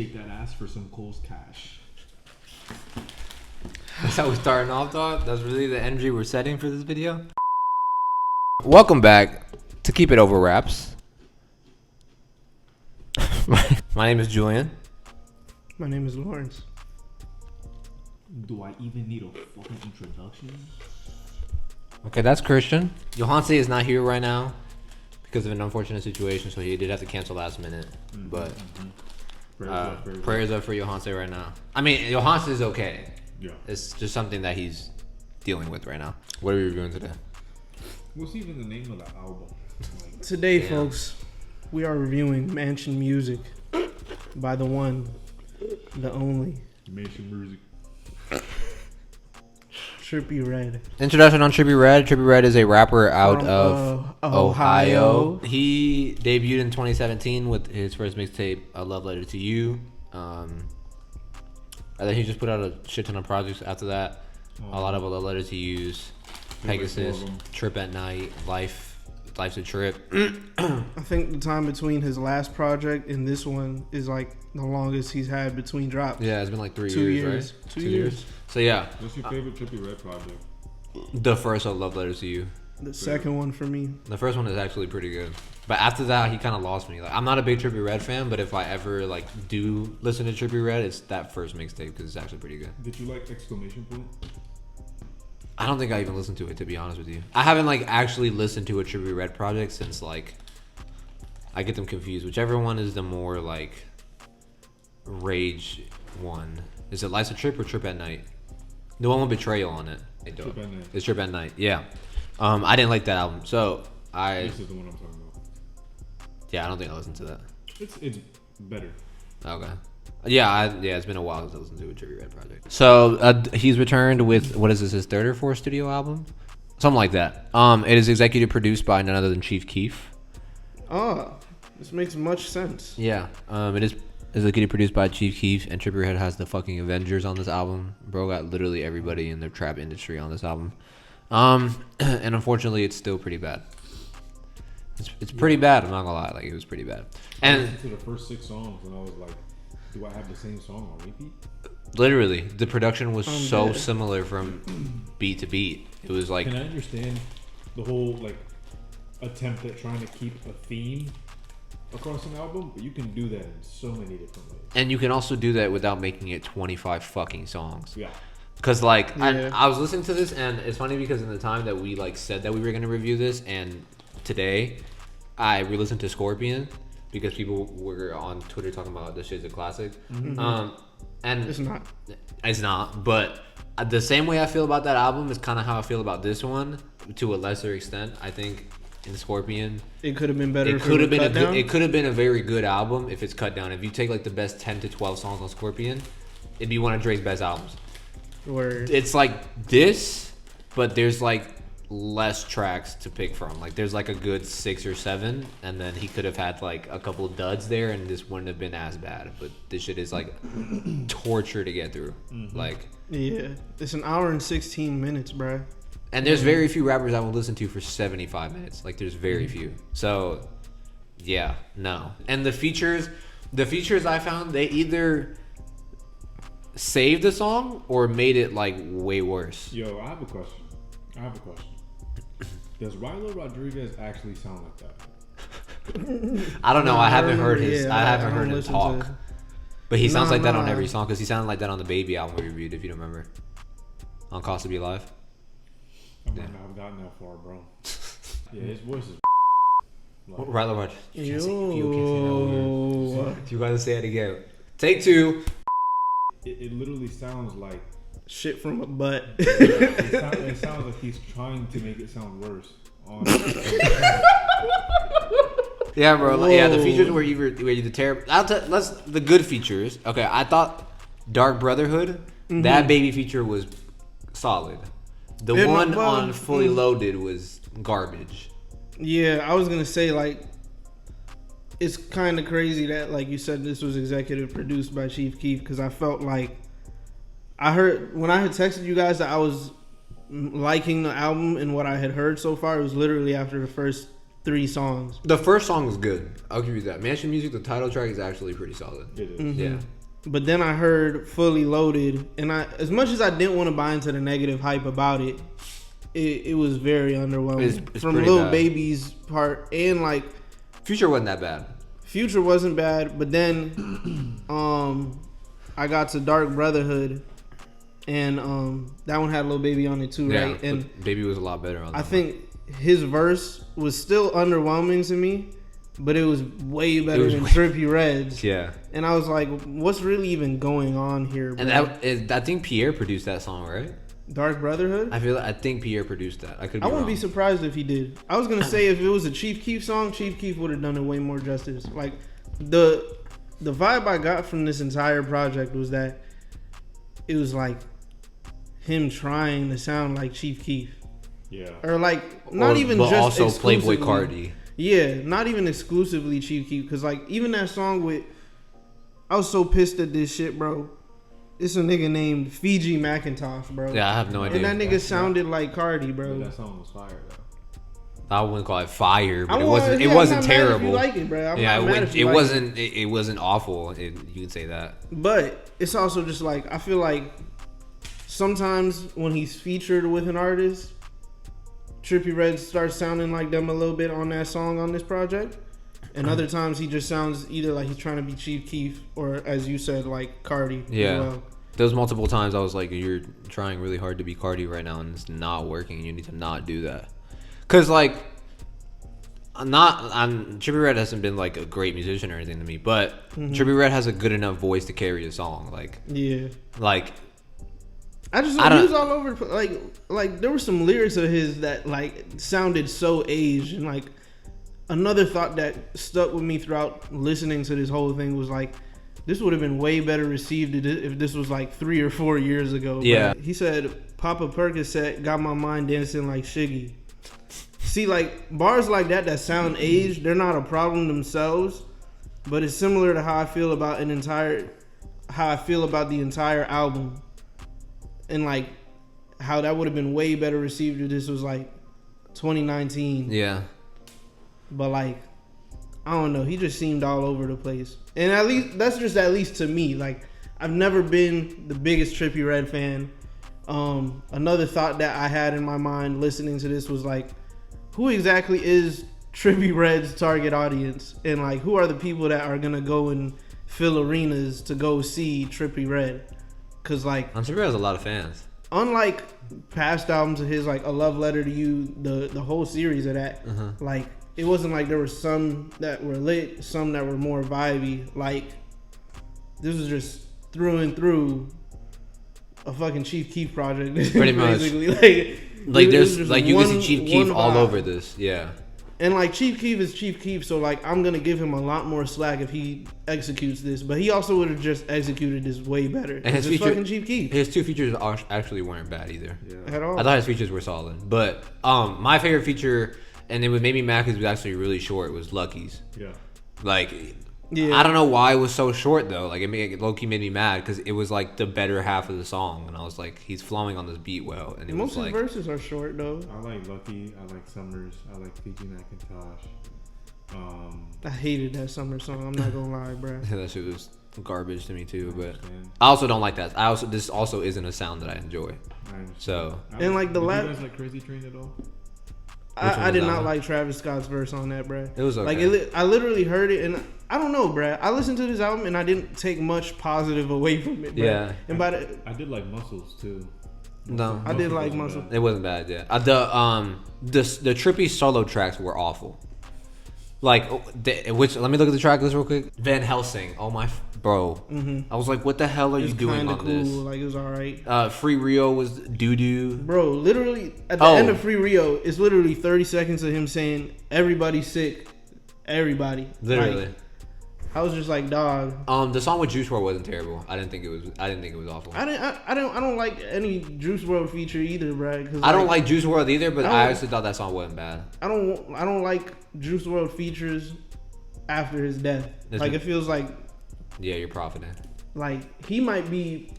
shake that ass for some Cole's cash. That's how we're starting off, dog. That's really the energy we're setting for this video. Welcome back to Keep It Over Raps. My name is Julian. My name is Laurence. Do I even need a fucking introduction? Okay, that's Christian. Johanse is not here right now because of an unfortunate situation, so he did have to cancel last minute. But prayers up for Johanse right now. I mean, Johanse is okay. Yeah. It's just something that he's dealing with right now. What are we reviewing today? What's even the name of the album? Like, Today, folks, we are reviewing Mansion Music by the one, the only, Mansion Music. Trippie Redd. Introduction on Trippie Redd. Trippie Redd is a rapper out From, of Ohio. He debuted in 2017 with his first mixtape, A Love Letter to You. And then he just put out a shit ton of projects after that. A lot of A Love Letter to You's, Pegasus, Trip at Night, Life's a Trip. I think the time between his last project and this one is like the longest he's had between drops. Yeah, it's been like 3 2 years, right? 2 years. So yeah. What's your favorite Trippie Redd project? The first A Love Letter to You. The second one for me. The first one is actually pretty good. But after that, he kind of lost me. Like, I'm not a big Trippie Redd fan, but if I ever like do listen to Trippie Redd, it's that first mixtape because it's actually pretty good. Did you like Exclamation Point? I don't think I even listened to it, to be honest with you. I haven't like actually listened to a Trippie Redd project since like I get them confused. Whichever one is the more like rage one. Is it Life's a Trip or Trip at Night? The one with Betrayal on it. Trip at Night. It's Trip at Night. Yeah. I didn't like that album, so This is the one I'm talking about. Yeah, I don't think I listened to that. It's better. Okay. Yeah, it's been a while since I listened to a Trippie Redd project. So he's returned with, what is this, his third or fourth studio album? Something like that. It is executive produced by none other than Chief Keef. Oh, this makes much sense. Yeah, it is executive produced by Chief Keef, and Trippie Redd has the fucking Avengers on this album. Bro got literally everybody in the trap industry on this album. And unfortunately, it's still pretty bad. It's pretty bad. I'm not gonna lie, like it was pretty bad. And I listened to the first 6 songs, and I was like, do I have the same song on repeat? Literally, the production was so similar from beat to beat. It was like. Can I understand the whole like attempt at trying to keep a theme across an album? But you can do that in so many different ways. And you can also do that without making it 25 fucking songs. Yeah. Cause like I was listening to this, and it's funny because in the time that we like said that we were gonna review this, and today I re-listened to Scorpion because people were on Twitter talking about this shit's a classic. Mm-hmm. And it's not. But the same way I feel about that album is kind of how I feel about this one, to a lesser extent. I think in Scorpion, it could have been better. It could have been a very good album if it's cut down. If you take like the best 10 to 12 songs on Scorpion, it'd be one of Drake's best albums. Word. It's like this, but there's like less tracks to pick from. Like there's like a good 6 or 7, and then he could have had like a couple of duds there, and this wouldn't have been as bad. But this shit is like torture to get through. Mm-hmm. Like it's an hour and 16 minutes, bruh. And there's very few rappers I will listen to for 75 minutes. Like there's very few. So yeah, no. And the features I found, they either saved the song or made it like way worse. Yo, I have a question. Does Rilo Rodriguez actually sound like that? I don't know. I haven't heard his. I haven't heard him talk. But he sounds like that on every song, because he sounded like that on the Baby album we reviewed, if you don't remember. On Cost to Be Alive. I might not have gotten that far, bro. Yeah, his voice is like, Rilo Rodriguez. You can't say that. You gotta say it again. Take 2. It literally sounds like shit from a butt. It sounds like he's trying to make it sound worse. Yeah, bro. Whoa. Yeah, the features were either terrible. The good features. Okay, I thought Dark Brotherhood, that Baby feature was solid. The one on Fully Loaded was garbage. Yeah, I was gonna say, like, it's kind of crazy that, like you said, this was executive produced by Chief Keef, because I felt like I heard when I had texted you guys that I was liking the album and what I had heard so far. It was literally after the first 3 songs. The first song is good. I'll give you that. Mansion Music, the title track is actually pretty solid. It is. Mm-hmm. Yeah. But then I heard Fully Loaded, and as much as I didn't want to buy into the negative hype about it, it was very underwhelming. It's from pretty Lil bad. Baby's part, and like Future wasn't that bad. Future wasn't bad, but then I got to Dark Brotherhood, and that one had Lil Baby on it too, Yeah, right? And Baby was a lot better on that. I think his verse was still underwhelming to me, but it was way better than Trippie Redd's. Yeah. And I was like, what's really even going on here, bro? And I think Pierre produced that song, right? Dark Brotherhood? I think Pierre produced that. I wouldn't wrong. be surprised if he did. I was gonna say if it was a Chief Keef song, Chief Keef would have done it way more justice. Like the vibe I got from this entire project was that it was like him trying to sound like Chief Keef. Yeah. Or like not even but just also Playboy exclusively- Cardi. Yeah, not even exclusively Chief Keef, because like even that song with, I was so pissed at this shit, bro. It's a nigga named Fiji Macintosh, bro. Yeah, I have no idea. And that nigga sounded like Cardi, bro. That song was fire though. I wouldn't call it fire, but I it want- wasn't. yeah, It I'm wasn't not mad if you terrible. like it, bro. I'm Yeah, not mad if it you like wasn't. It wasn't awful. You can say that. But it's also just like I feel like sometimes when he's featured with an artist, Trippie Redd starts sounding like them a little bit on that song on this project. And other times he just sounds either like he's trying to be Chief Keef or, as you said, like Cardi. Yeah. As well. There was multiple times I was like, you're trying really hard to be Cardi right now, and it's not working. You need to not do that. Cause like, Trippie Redd hasn't been like a great musician or anything to me, but Trippie Redd has a good enough voice to carry a song. Like, Yeah. like I just he was all over the place. Like there were some lyrics of his that like sounded so aged, and like another thought that stuck with me throughout listening to this whole thing was like, this would have been way better received if this was like 3 or 4 years ago. Yeah. But he said, Papa Percocet got my mind dancing like Shiggy. See, like bars like that sound aged, they're not a problem themselves, but it's similar to how I feel about the entire album. And like how that would have been way better received if this was like 2019. yeah. But like, I don't know. He just seemed all over the place. And at least to me. Like, I've never been the biggest Trippie Redd fan. Another thought that I had in my mind listening to this was like, who exactly is Trippie Redd's target audience? And like, who are the people that are gonna go and fill arenas to go see Trippie Redd? Cause like, Trippie Redd has a lot of fans. unlike past albums of his, like A Love Letter to You, the whole series of that, like it wasn't like there were some that were lit, some that were more vibey. Like this was just through and through a fucking Chief Keef project. Pretty much. Basically, Like it was there's just like you can see one- Chief Keef one all vibe. over this. Yeah. And like Chief Keef is Chief Keef, so like I'm gonna give him a lot more slack if he executes this. But he also would have just executed this way better. And his it's feature, fucking Chief Keef his 2 features actually weren't bad either. Yeah. at all. I thought his features were solid, but my favorite feature, and it would made me mad because it was actually really short, was Lucky's. Yeah. Like, Yeah. I don't know why it was so short though. Like it low-key made me mad because it was like the better half of the song, and I was like, he's flowing on this beat well, and it Most was of his like, verses are short though. I like Lucky. I like Summers. I like Fiji Macintosh. I hated that summer song. I'm not gonna lie, bro. that shit was garbage to me too. But understand. I also don't like that. This also isn't a sound that I enjoy. I understand. So And, like, the did last- you guys like Crazy Train at all? I was did that not one? like Travis Scott's verse on that, bro. It was okay. Like I literally heard it, and I don't know, bro. I listened to this album and I didn't take much positive away from it, bro. Yeah. And by the I did like Muscles too. No. I did like wasn't Muscle. bad. It wasn't bad, yeah. The Trippie solo tracks were awful. Like, which let me look at the track list real quick. Van Helsing, oh my, bro. I was like, what the hell are you It's doing kind on of cool. this? Like it was all right, Free Rio was doo doo. bro. Literally at the Oh. end of Free Rio, it's literally 30 seconds of him saying "Everybody's sick, everybody." Literally. Like, I was just like, dog. The song with Juice WRLD wasn't terrible. I didn't think it was awful. I don't like any Juice WRLD feature either, bro. I don't like Juice WRLD either, but I I don't- actually thought that song wasn't bad. I don't like Juice WRLD features after his death. That's Like me. it feels like Yeah, you're profiting. he might be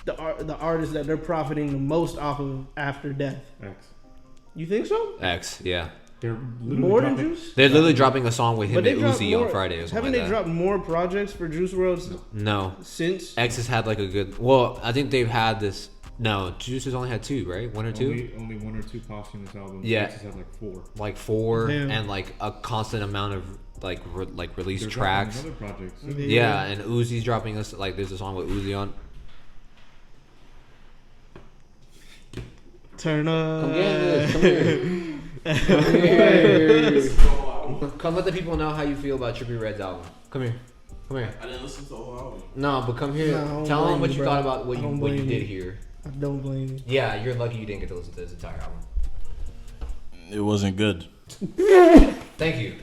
the artist that they're profiting the most off of after death. X. You think so? X, yeah. They're literally More than dropping, Juice? They're literally dropping a song with him But and they dropped Uzi more. on Friday or something Haven't like they that. dropped more projects for Juice WRLD No. since? X has had like a good. Well, I think they've had this. No, Juice has only had 2, right? 1 or 2. only 1 or 2 posthumous albums. Yeah. X has had like 4. Like 4, Damn. and like a constant amount of like released They're tracks. dropping other projects. Yeah, and Uzi's dropping us like there's a song with Uzi on. Turn up. Come get this. Come here. Come let the people know how you feel about Trippie Redd's album. Come here. Come here. I didn't listen to the whole album. No, but come here. No, I don't Tell them blame what you, you bro. thought about what I you don't what you blame did you. here. I don't blame you. Yeah, you're lucky you didn't get to listen to this entire album. It wasn't good. Thank you.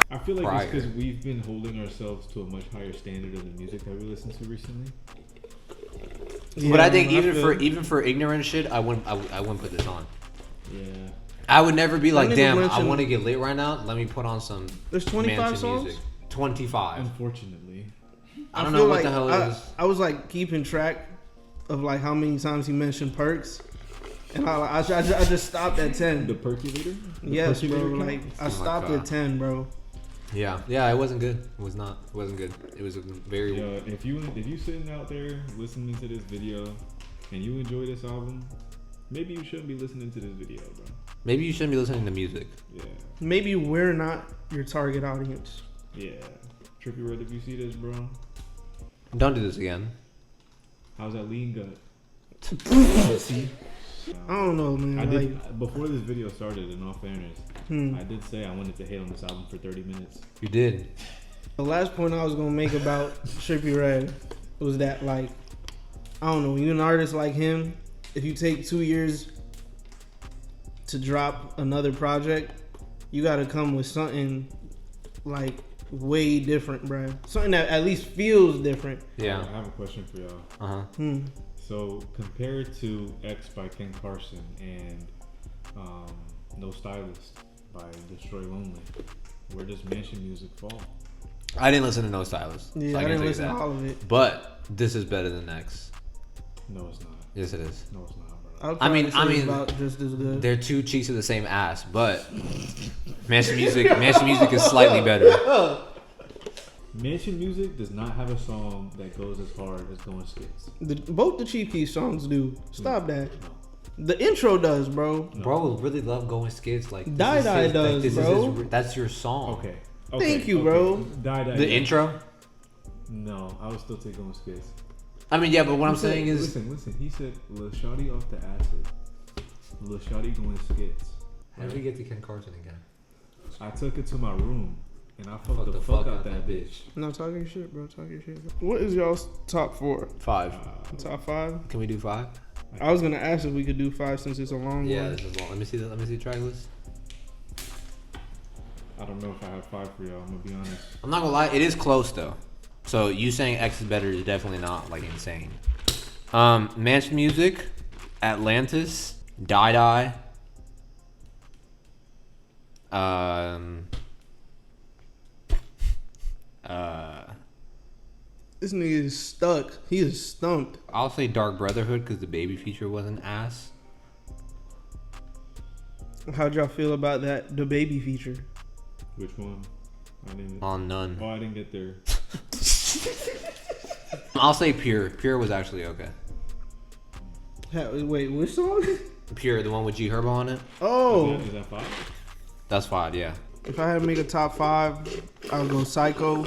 I feel like Prior. it's because we've been holding ourselves to a much higher standard of the music that we listen to recently. But I think feel- even for ignorant shit, I wouldn't put this on. Yeah. I would never be like, nigga damn, I mentioned- want to get lit right now. Let me put on some. There's 25 mansion songs? music. 25. Unfortunately. I don't feel know what like the hell it is. I was like keeping track of like how many times he mentioned perks, and I just stopped at 10. The percolator? The Yes, bro. percolator count? Like I Oh my stopped God. at 10, bro. Yeah, it wasn't good. It was not. It wasn't good. It was a very. Yo, if you sitting out there listening to this video and you enjoy this album, maybe you shouldn't be listening to this video, bro. Maybe you shouldn't be listening to music. Yeah. Maybe we're not your target audience. Yeah. Trippie Redd, if you see this, bro, Don't do this again. how's that lean gut? See? I don't know, man. I like, did before this video started. In all fairness, hmm. I did say I wanted to hate on this album for 30 minutes. You did. The last point I was gonna make about Trippie Redd was that, like, I don't know, when you're an artist like him, if you take 2 years to drop another project, you gotta come with something like way different, bruh. Something that at least feels different. Yeah. I have a question for y'all. Uh huh. Hmm. So compared to X by Ken Carson and No Stylist by Destroy Lonely, where does Mansion Music fall? I didn't listen to No Stylist. Yeah, so I can't didn't tell you listen to that. all of it. But this is better than X. No, it's not. Yes, it is. No, it's not, bro. I'll I mean- probably say I mean, about just as good. They're 2 cheeks of the same ass, but Mansion Music is slightly better. Mansion Music does not have a song that goes as hard as Going Skits. Both the Chief Keef songs do. Stop that. No. The intro does, bro. Bro, really love Going Skids. Like this Die is Die his- does, this bro. Is his, that's your song. Okay. Thank you, bro. Die, The intro. No, I would still take Going Skits. I mean, yeah, but what I'm He said- saying is, listen. He said, "Lil Shawty off the acid, Lil Shawty Going Skits." how did we get to Ken Carson again? I took it to my room and I fucked the fuck out that bitch. No, talk your shit, bro. Talk your shit. What is y'all's top 4? 5. Top 5? Can we do 5? I was gonna ask if we could do 5 since it's a long Yeah, one. this is long. Let me see the track list. I don't know if I have 5 for y'all. I'm gonna be honest. I'm not gonna lie, it is close though. So you saying X is better is definitely not like insane. Mansion Music, Atlantis, Die Die. This nigga is stuck. He is stumped. I'll say Dark Brotherhood because the baby feature wasn't ass. How'd y'all feel about that? The baby feature. Which one? I didn't. On none. Oh, I didn't get there. I'll say Pure. Pure was actually okay. Wait, which song? Pure, the one with G Herbo on it. Oh, Is that 5? That's 5, yeah. if I had to make a top 5, I would go Psycho,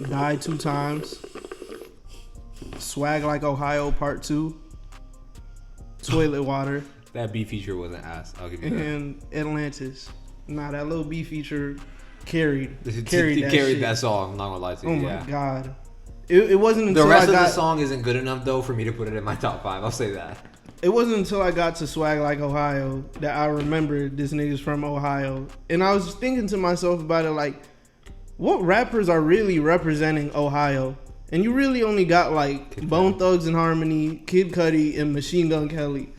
Die 2 Times, Swag Like Ohio Part 2, Toilet Water, That B feature wasn't ass. I'll give you that. and Atlantis. Nah, that little B feature carried He carried that shit. that song. I'm not gonna lie to you. Oh yeah. my god. It wasn't The until rest I of got the song isn't good enough though for me to put it in my top 5. I'll say that. it wasn't until I got to Swag Like Ohio that I remembered this nigga's from Ohio. And I was thinking to myself about it like, what rappers are really representing Ohio? And you really only got like Kid Bone Cudi. Thugs and Harmony, Kid Cudi, and Machine Gun Kelly.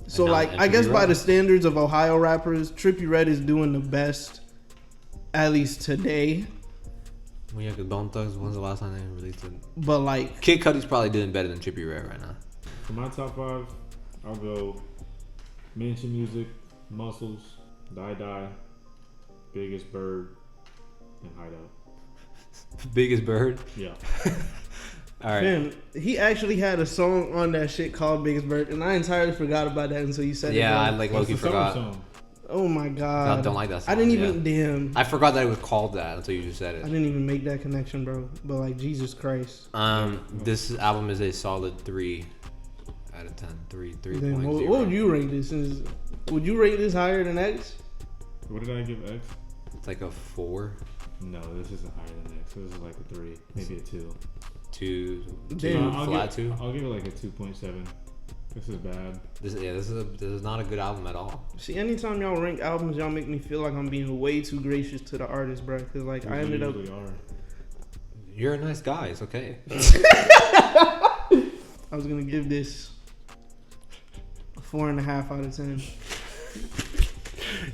So And like Trippie I guess by Redd. the standards of Ohio rappers, Trippie Redd is doing the best, at least today. Well, yeah, because Bone Thugs, when's the last time they released it? But like, Kid Cudi's probably doing better than Trippie Redd right now. For my top 5, I'll go Mansion Music, Muscles, Die Die, Biggest Bird, and Hideout. Biggest Bird. Yeah. All right. Man, he actually had a song on that shit called Biggest Bird, and I entirely forgot about that until you said it. Yeah, I bro. like What's low-key the summer forgot. song? Oh my god. I don't like that song. I didn't even damn. I forgot that it was called that until you just said I it. didn't even make that connection, bro. But like Jesus Christ. This album is a solid 3 out of 10. 3.0. Then what would you rate this? Would you rate this higher than X? What did I give X? It's like a 4. No, this isn't higher than X. This is like a 3, maybe a 2. 2 Damn. flat 2. I'll give it like a 2.7. This is bad. This is not a good album at all. See, anytime y'all rank albums, y'all make me feel like I'm being way too gracious to the artist, bro. Cause like I ended up. Are. You're a nice guy. It's okay. I was gonna give this a 4.5 out of 10.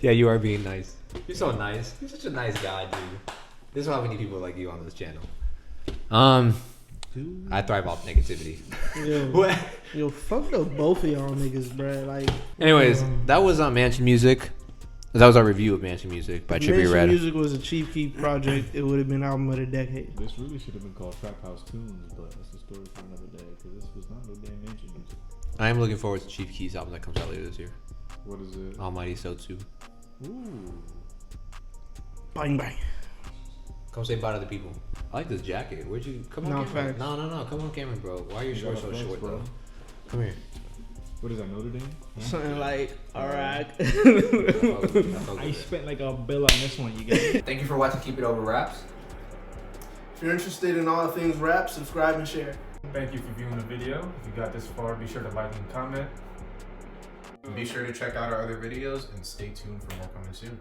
Yeah, you are being nice. You're so nice. You're such a nice guy, dude. This is why we need people like you on this channel. I thrive off negativity. Yo, fuck up both of y'all niggas, bro. Like. Anyways, that was Mansion Music. That was our review of Mansion Music by Trippie Mansion Redd. Music was a Chief Keef project. It would have been album of the decade. This really should have been called Trap House Tunes, but that's a story for another day. Because this was not no damn Mansion Music. I am looking forward to Chief Keef's album that comes out later this year. What is it? Almighty Sotsu. Ooh. Bang bang. Come say bye to the people. I like this jacket. Where'd you come on? No, camera. facts. No. Come on, camera, bro. Why are your shorts so Thanks, short, bro. though? Come here. What is that, Notre Dame? Something like, alright. I spent like $1 bill on this one, you guys. Thank you for watching Keep It Over Raps. If you're interested in all things rap, subscribe and share. Thank you for viewing the video. If you got this far, be sure to like and comment. Be sure to check out our other videos and stay tuned for more coming soon.